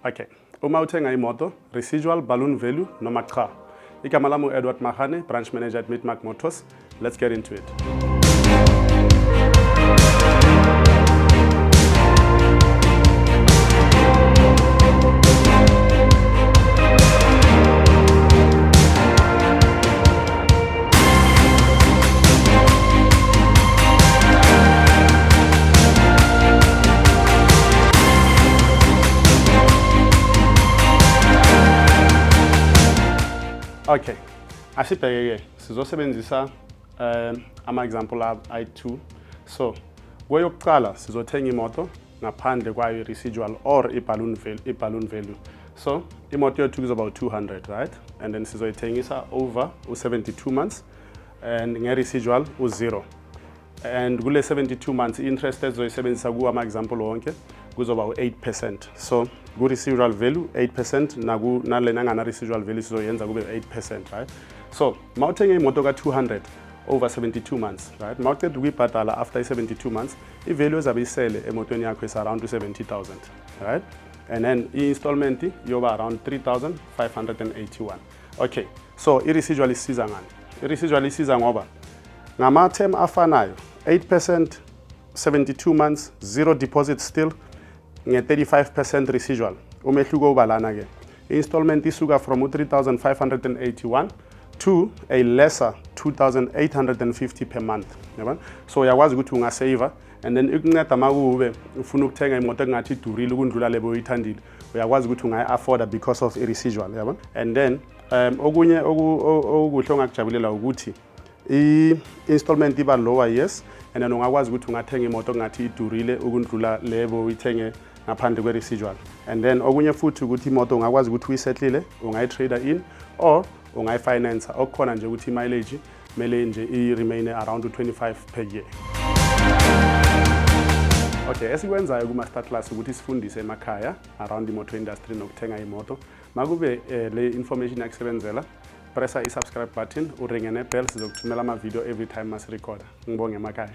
Okay, uma uthenga imoto, residual balloon value noma cha. Igama lami Eddy Magane, branch manager at Mit-Mak Motors. Let's get into it. Okay, asibheke sizosebenzisa ama-example ayi-2. So, kweyokuqala sizothenga imoto ngaphandle kwayo residual or i-balloon value. So, imoto yethu kuzoba u-200, right? And then sizoyithengisa over u-72 months and nge-residual u-0. And kule 72 months i-interest ezoyisebenzisa kuwo ama-example wonke kuzoba u-8%. So, ku-residual value 8% nalena ngana residual value sizoyenza kube 8%, right? So, mawuthenge imoto ka-200 over 72 months, right? Mawuqeda ukuyibhadala after 72 months, i-value ezabe isele emotweni yakho is around 70,000, right? And then i-installment yoba around 3,581. Okay, so i-residual isiza ngani? I-residual isiza ngoba ngama-term afanayo 8%, 72 months, 0 deposit still, nge-35% residual. Umehluko uba lana ke. Installment isuka from 3,581 to a lesser 2,850 per month. Yabona? So uyakwazi ukuthi ungasave and then ikunceda makube ufuna ukuthenga imoto engathi idurile ukundlula lebo uyithandile. Uyakwazi ukuthi ungayi-afforda because of i-residual, yabona? And then okunye okuhle ongakujabulela ukuthi i-installment iba lower, yes, and then ungakwazi ukuthi ungathenga imoto engathi idurile ukundlula lebo uyithenge ngaphandle kwe-residual. And then okunye futhi ukuthi imoto ungakwazi ukuthi uyisetlile, ungayi-trader in or ungayi-finance. Okukhona nje ukuthi i-mileage mele nje i-remain around 25 per year. Okay, esikwenzayo ku-masterclass ukuthi sifundise emakhaya around imoto industry nokuthenga imoto. Makube le information yakusebenzela, pressa i-subscribe button, uringe ne-bell, sizokuthumela ama-video every time masirecorda. Ngibonge emakhaya.